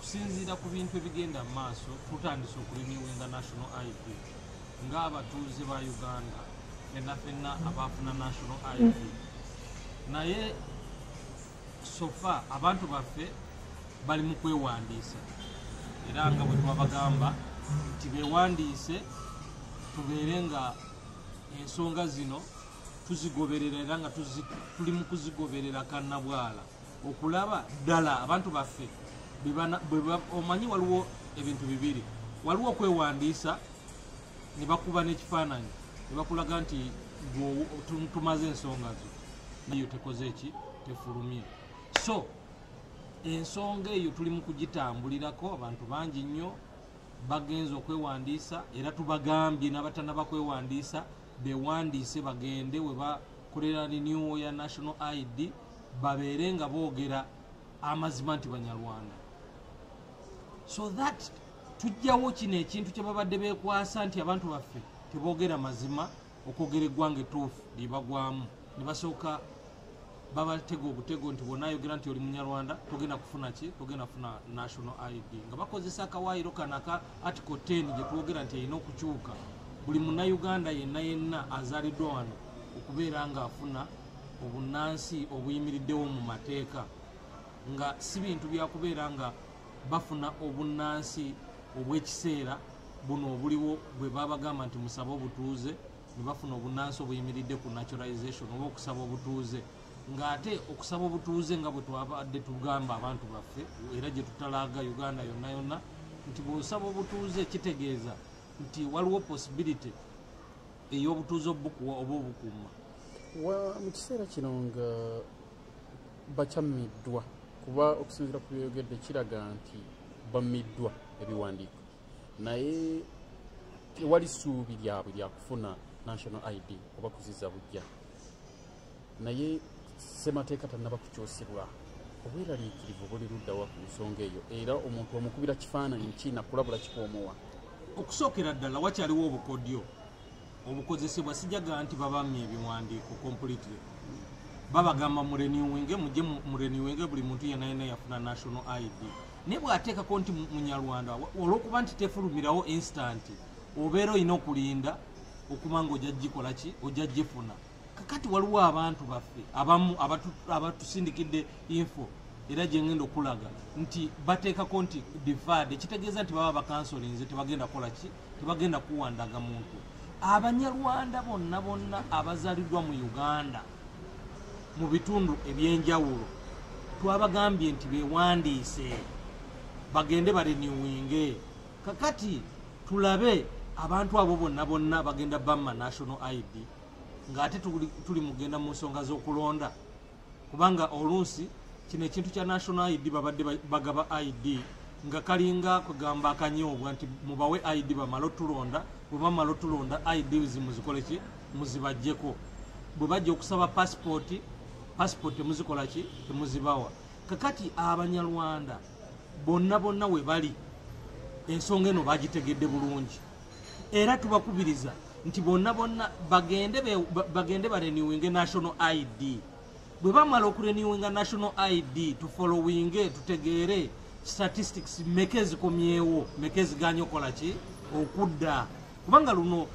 okusinziira ku bintu ebigenda mu maaso tutandise okurenewinga national ID ng'abatuuze ba Uganda ffenna abaafuna national ID naye sofa abantu baffe bali mu kwewandiisa era nga bwe twabagamba nti beewandiise tubeere nga ensonga zino tuzigoberera era nga tuli mu kuzigoberera kannabwala okulaba ddala abantu baffe omanyi waliwo ebintu bibiri waliwo okwewandiisa ne bakuba n'ekifaananyi ne bakulaga nti tumaze ensonga zo nayo tekoze eki tefulumye so ensonga eyo tuli mu kugitambulirako abantu bangi nnyo bagenza okwewandiisa era tubagambye n'abatanaba kwewandiisa bewandiise bagende we bakolera renew ya national ID babeere nga boogera amazima nti Banyarwanda so that tujjawo kino ekintu kye babadde beekwasa nti abantu baffe teboogera mazima okwogera eggwanga ettuufu libagwamu ne basooka babatega obutego nti bwonna ayogera nti oli Munyarwanda togenda kufuna ki togenda kufuna national ID nga bakozesa akawaayiro kano aka article 10 gye twogera nti erina okukyuka buli munnayuganda yenna azaaliddwa wano okubeera ng'afuna obunnansi obuyimiriddewo mu mateeka nga si bintu byakubeera nga bafuna obunnansi obw'ekiseera buno obuliwo bwe babagamba nti musaba obutuuze ne bafuna obunnansi obuyimiridde ku naturalization oba okusaba obutuuze ng'ate okusaba obutuuze nga bwe twabadde tugamba abantu baffe era gye tutalaaga Uganda yonna nti bw'osaba obutuuze kitegeeza nti waliwo possibility ey'obutuuze obukuwa oba obukuuma mu kiseera kino nga bakyamiddwa kuba okusinziira ku byeyogedde kiraga nti bamiddwa ebiwandiiko naye tewali ssuubi lyabwe lyakufuna national ID oba kuziza bujja naye ssemateeka tannaba kukyusibwa obweraliikirivu buli luddawa ku nsonga eyo era omuntu omukubira kifaananyi kiina kulabula kikoomowa okusookera ddala wakyaliwo obukodyo obukozesebwa sijaga nti babamye ebiwandiiko completely babagamba murenewinge mujje murenewinge buli muntu yenna yafuna national ID naye bw'ateekako nti Munyarwanda olw'okuba nti tefulumirawo instant obeera olina okulinda okuba nga ojja gikola ki ojja gifuna kakati waliwo abantu baffe abamu abatusindikidde info era gye ngenda okulaga nti bateekako nti deferred ekitegeeza nti baba bakansolinze tebagenda kukola ki tebagenda kuwandaga muntu Abanyarwanda bonna abazaaliddwa mu Uganda mu bitundu ebyenjawulo twabagambye nti beewandiise bagende barenewinge kakati tulabe abantu abo bonna bagenda bamma national ID ng'ate tuli mugenda mu nsonga z'okulonda kubanga oluusi kino ekintu kya national ID babadde bagaba ID nga kalinga kugamba akanyoobwa nti mubawe ID bamala otulonda bwe bamala otulonda ID zimuzikole ki muzibajjeko bwe bajja okusaba passport temuzikola ki temuzibawa kakati Abanyarwanda bonna we bali ensonga eno bagitegedde bulungi era tubakubiriza nti bonna bagende barenewinge national ID bwe bamala okurenewinga national ID tufollowinge tutegeere statistics meke zikomyewo meke ziganye okola ki okudda kubanga luno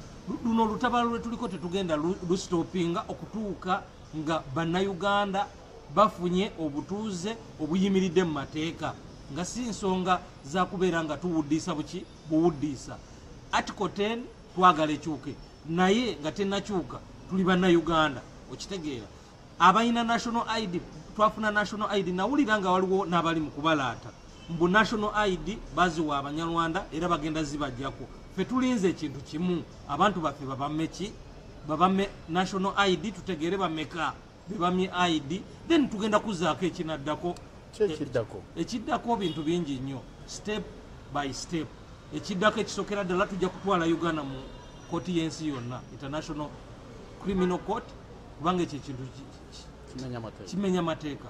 lutabalo lwe tuliko tetugenda lustopinga okutuuka nga bannayuganda bafunye obutuuze obuyimiridde mu mateeka nga si nsonga za kubeera nga tuwuddiisa buwuddiisa article 10 twagala ekyuke naye nga tennakyuka tuli bannayuganda okitegeera abalina national ID twafuna national ID nawulira nga waliwo n'abali mu kubalaata mbu national ID baziwa Abanyarwanda era bagenda zibajjako ffe tulinze ekintu kimu abantu baffe babamme national ID tutegeere bameka bebamye ID then tugenda kuzaako ekinaddako ekiddako bintu bingi nnyo step by step ekiddako ekisookera ddala tujja kutwala Uganda mu kooti y'ensi yonna international criminal court kubanga ekyo ekintu kimenya mateeka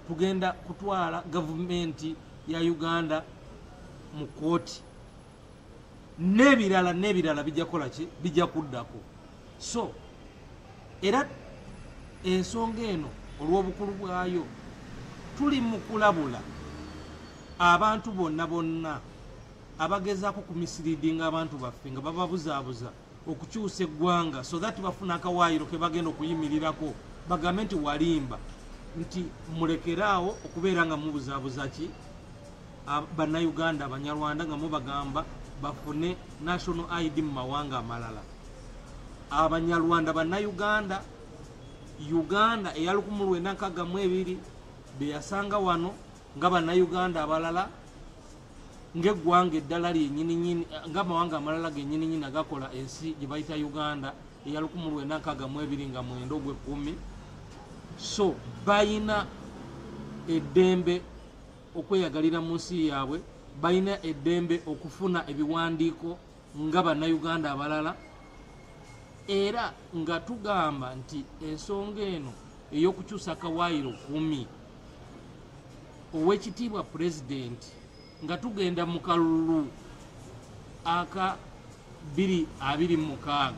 tugenda kutwala gavumenti ya Uganda mu kooti n'ebirala bijja kukola ki bijja kuddako so era ensonga eno olw'obukulu bwayo tuli mu kulabula abantu bonna abagezaako kumisiriidinga abantu baffe nga bababuzaabuza okukyusa eggwanga so that bafuna akawaayiro ke bagenda okuyimirirako bagambe nti walimba nti mulekeraawo okubeera nga mubuzaabuza ki bannayuganda abanyarwanda nga mubagamba bafune national ID mu mawanga amalala. Abanyarwanda bannayuganda Uganda eya 1962 beyasanga wano nga bannayuganda abalala ng'eggwanga eddala lyennyininyini ng'amawanga amalala gennyininyini agakola ensi gye bayita Uganda eya 1962 nga 9/10. So bayina eddembe okweyagalira mu nsi yaabwe, bayina eddembe okufuna ebiwandiiko nga bannayuganda abalala, era nga tugamba nti ensonga eno ey'okukyusa akawaayiro 10 Oweekitiibwa Pulezidenti nga tugenda mu kalulu aka 2026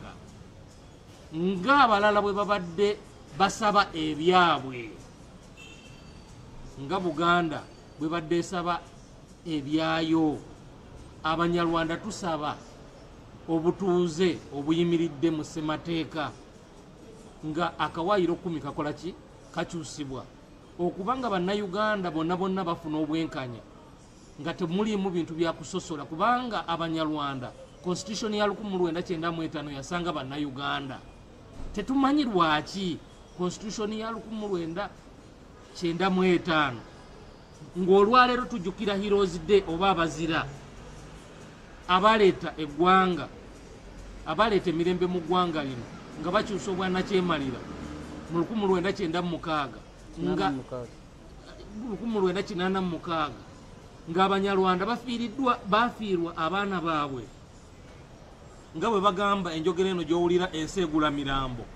ng'abalala bwe babadde basaba ebyabwe, nga Buganda bwe badde esaba ebyayo, Abanyarwanda tusaba obutuuze obuyimiridde mu ssemateeka nga akawaayiro 10 kakola ki kakyusibwa okubanga bannayuganda bonna bafuna obwenkanya nga temuliimu bintu bya kusosola, kubanga Abanyarwanda constitution ya 1995 yasanga bannayuganda. Tetumanyi lwaki constitution ya 1995 ng'olwaleero tujjukira Heroes Day oba abazira abaleeta eggwanga, abaleeta emirembe mu ggwanga lino nga bakyusa obwannakyemalira mu 1996 nga 1986 ng'Abanyarwanda bafiirwa abaana baabwe nga bwe bagamba enjogera eno gy'owulira ensi egula mirambo.